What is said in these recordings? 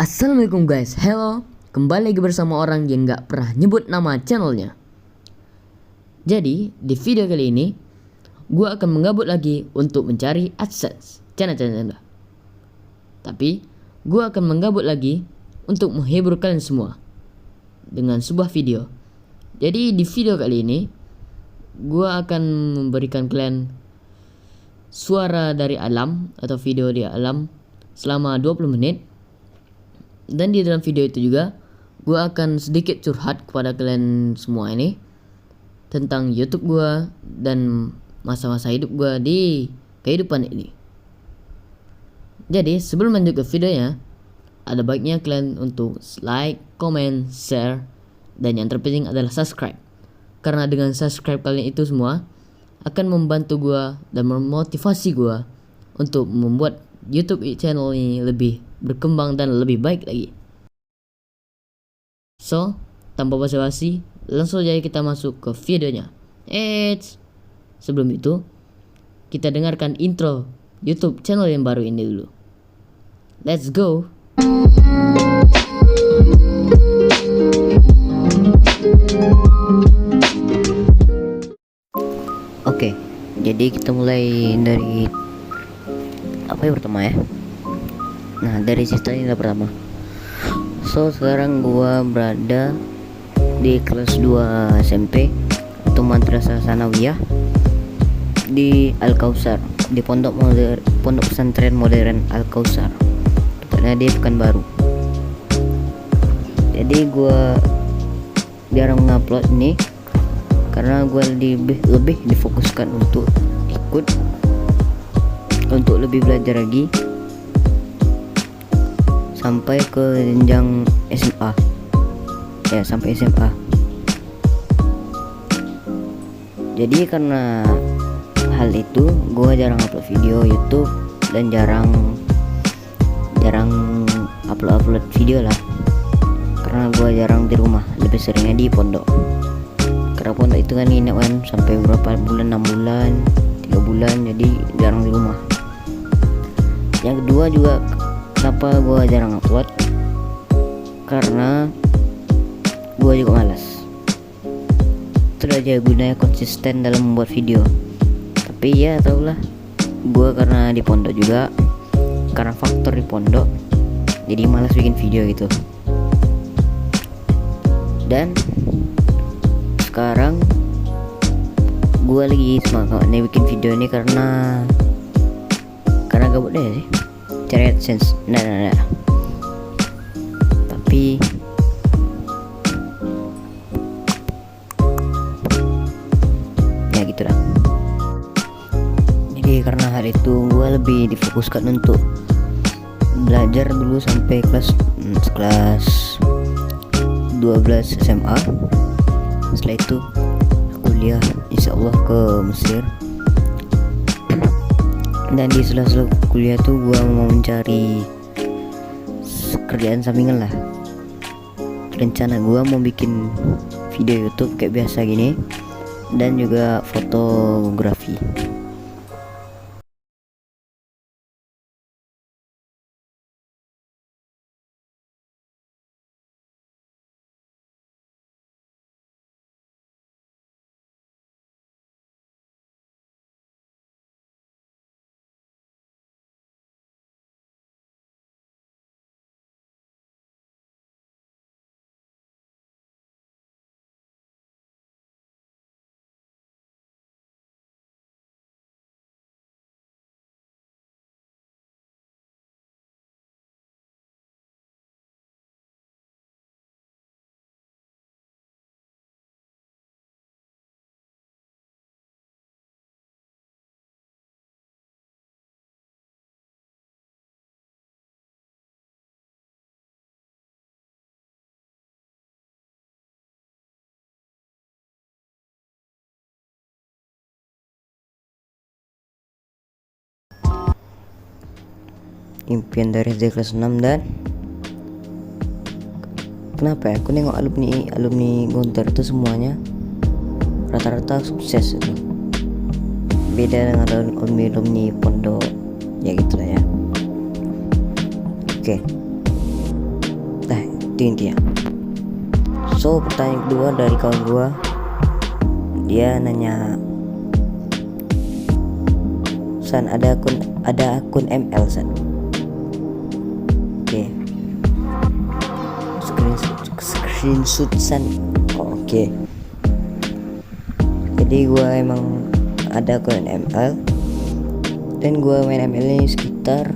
Assalamualaikum guys, hello. Kembali lagi bersama orang yang gak pernah nyebut nama channelnya. Jadi, di video kali ini gue akan menggabut lagi untuk mencari AdSense. Canda. Tapi, gue akan menggabut lagi untuk menghibur kalian semua dengan sebuah video. Jadi, di video kali ini gue akan memberikan kalian suara dari alam atau video di alam selama 20 menit. Dan di dalam video itu juga gue akan sedikit curhat kepada kalian semua ini tentang YouTube gue dan masa-masa hidup gue di kehidupan ini. Jadi sebelum lanjut ke videonya, ada baiknya kalian untuk like, comment, share, dan yang terpenting adalah subscribe. Karena dengan subscribe kalian itu semua akan membantu gue dan memotivasi gue untuk membuat YouTube channel ini lebih berkembang dan lebih baik lagi. So, tanpa basa-basi, langsung aja kita masuk ke videonya. Sebelum itu, kita dengarkan intro YouTube channel yang baru ini dulu. Let's go. Oke, jadi kita mulai dari apa yang pertama ya? Nah, dari cerita ini pertama. So, sekarang gua berada di kelas 2 SMP atau Madrasah Sanawiyah di Al-Kausar, di pondok pesantren modern Al-Kausar. Tepatnya di Pekanbaru. Jadi gua jarang ngupload ini karena gua lebih difokuskan untuk ikut untuk lebih belajar lagi sampai ke jenjang SMA ya, sampai SMA. Jadi karena hal itu gue jarang upload video YouTube dan jarang upload video lah, karena gue jarang di rumah, lebih seringnya di pondok. Karena pondok itu kan nginep kan sampai berapa bulan, 6 bulan, 3 bulan, jadi jarang di rumah. Yang kedua juga, kenapa gue jarang upload, karena gue juga malas. Itu aja gunanya konsisten dalam membuat video. Tapi ya tau lah, gue karena di pondok juga, karena faktor di pondok, jadi malas bikin video gitu. Dan sekarang gue lagi semangat nih bikin video ini karena gabut deh sih, cari AdSense. Nah. Tapi ya gitu lah. Jadi karena hari itu gue lebih difokuskan untuk belajar dulu sampai kelas 12 SMA. Setelah itu kuliah insyaallah ke Mesir. Dan di sela-sela kuliah tuh gue mau mencari kerjaan sampingan lah. Rencana gue mau bikin video YouTube kayak biasa gini, dan juga fotografi. Impian dari SD kelas 6. Dan kenapa ya, aku nengok alumni Gontor itu semuanya rata-rata sukses itu. Beda dengan alumni pondok ya gitu lah ya. Oke. itu intinya. So pertanyaan kedua dari kawan gua, dia nanya, San, ada akun ML San? Oke. Screenshot San. Oke. Jadi gua emang ada akun ML, dan gua main ML ini sekitar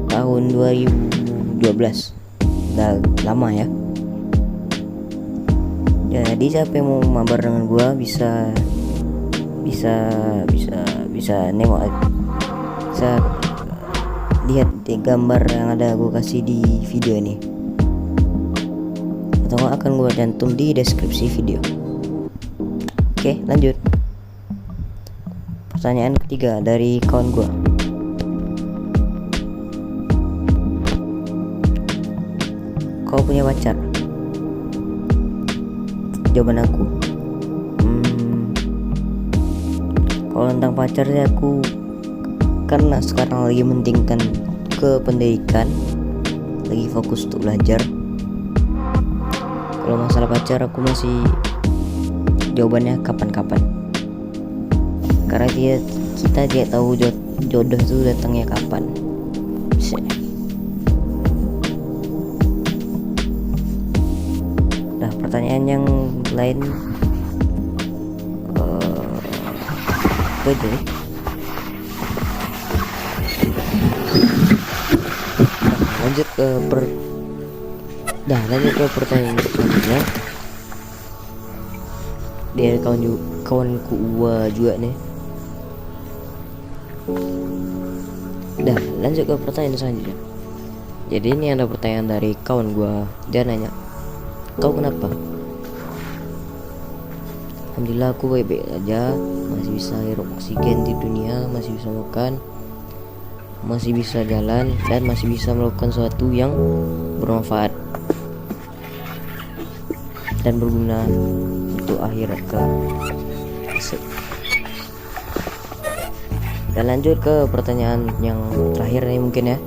tahun 2012. Udah lama ya. Jadi siapa yang mau mabar dengan gua bisa nengok, bisa lihat di gambar yang ada gua kasih di video ini, atau akan gua cantum di deskripsi video. Oke, lanjut. Pertanyaan ketiga dari kawan gua, kau punya pacar? Jawaban aku, kalau tentang pacar sih aku, karena sekarang lagi mentingkan ke pendidikan, lagi fokus untuk belajar. Kalau masalah pacar aku masih jawabannya kapan-kapan, karena kita tidak tahu jodoh itu datangnya kapan. Nah, pertanyaan yang lain apa itu? Lanjut ke pertanyaan selanjutnya dari kawanku juga nih. Lanjut ke pertanyaan selanjutnya. Jadi ini ada pertanyaan dari kawan gua, dia nanya, kau kenapa? Alhamdulillah aku baik-baik aja, masih bisa hirup oksigen di dunia, masih bisa makan, masih bisa jalan, dan masih bisa melakukan sesuatu yang bermanfaat dan berguna untuk akhirat kelak. Dan lanjut ke pertanyaan yang terakhir nih mungkin ya,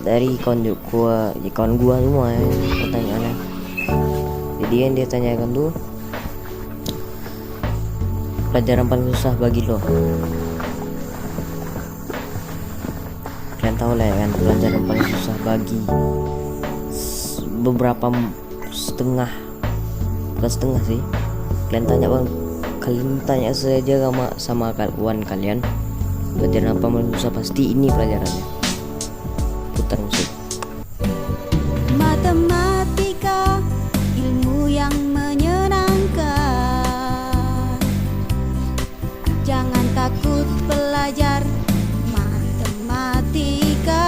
dari kawan gua semua ya, pertanyaannya. Jadi yang dia tanyakan tuh, pelajaran paling susah bagi lo. Kalian tahu lah ya kan, pelajaran paling susah bagi beberapa bukan setengah sih. Kalian tanya saja sama kawan kalian, pelajaran apa paling susah, pasti ini pelajarannya. Putar musik. Matematika, ilmu yang menyenangkan. Jangan takut belajar matematika.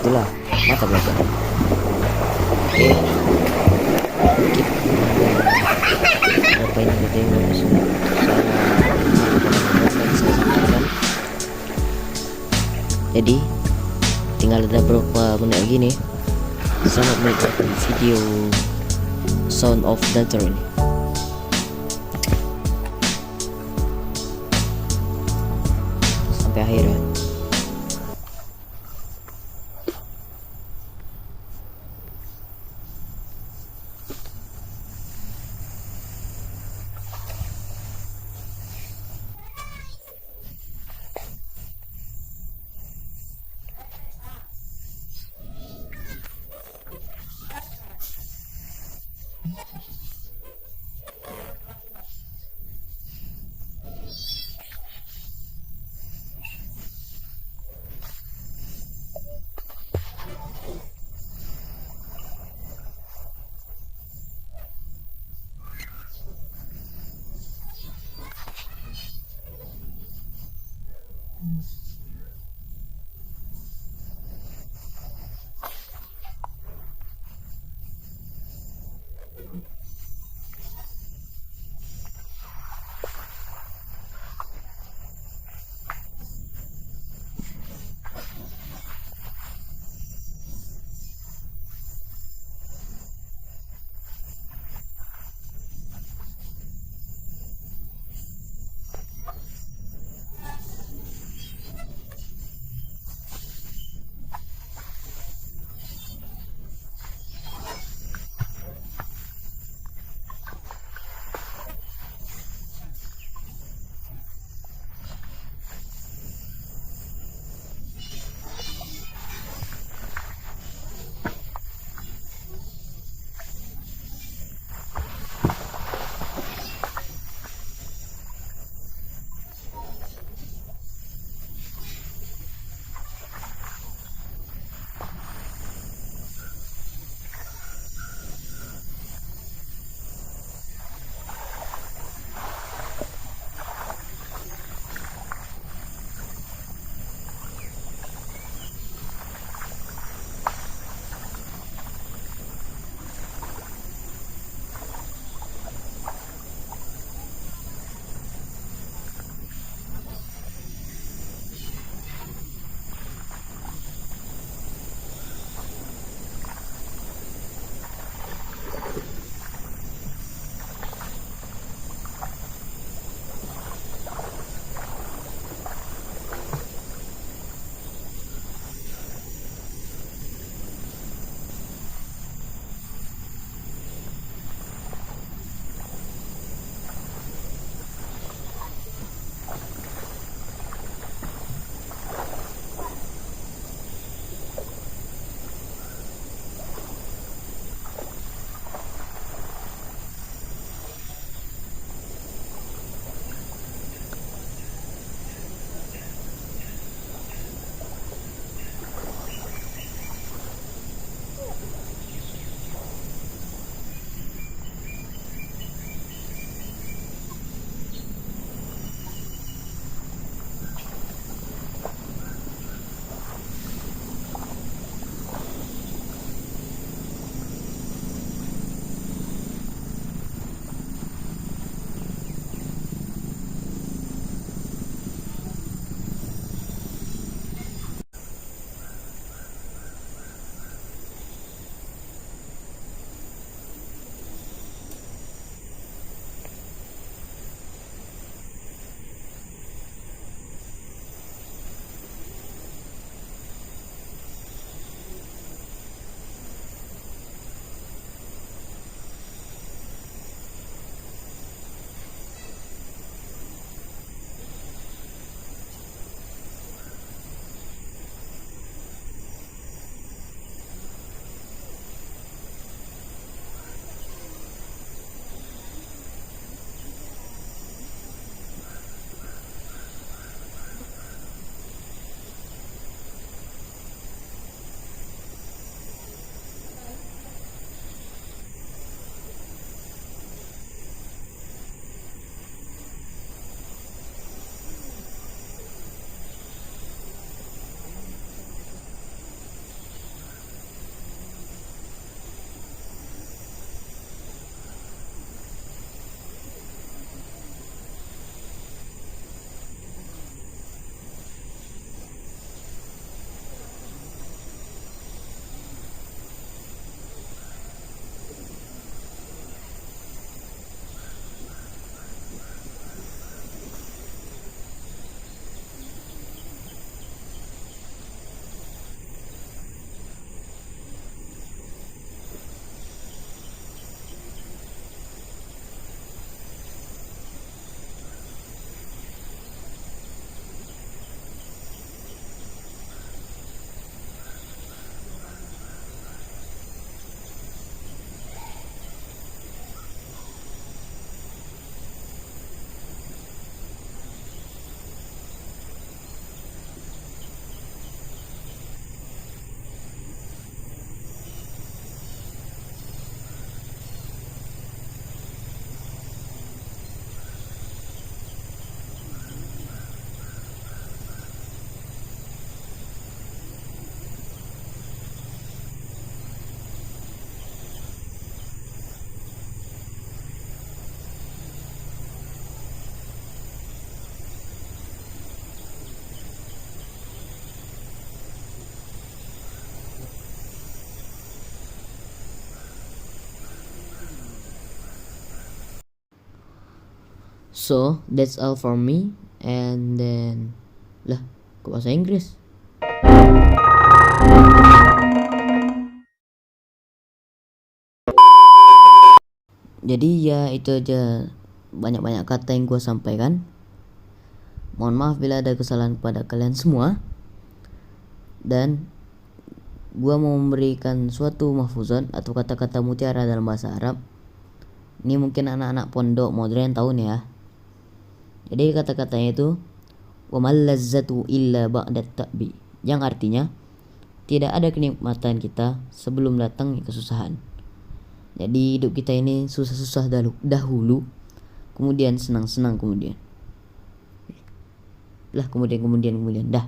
Itulah mata pelajaran. Oke, berapa ini tadi yang saya sampaikan. Jadi tinggal ada beberapa menit lagi nih. Selamat menikmati video Sound of Nature ini. Sampai akhir ya. So that's all for me, and then lah, ke bahasa Inggris. Jadi ya itu aja banyak-banyak kata yang gue sampaikan. Mohon maaf bila ada kesalahan pada kalian semua. Dan gue mau memberikan suatu mahfuzon atau kata-kata mutiara dalam bahasa Arab. Ini mungkin anak-anak pondok modern tahu nih ya. Jadi kata-katanya itu wa mal lazzatu illa ba'da ta'bi, yang artinya tidak ada kenikmatan kita sebelum datang kesusahan. Jadi hidup kita ini susah-susah dahulu, kemudian senang-senang kemudian. Kemudian dah.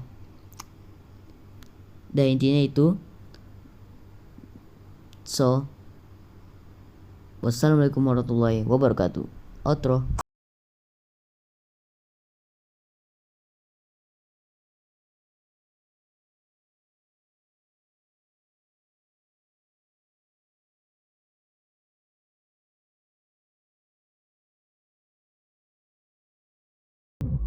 Dan intinya itu. So, wassalamualaikum warahmatullahi wabarakatuh. Outro.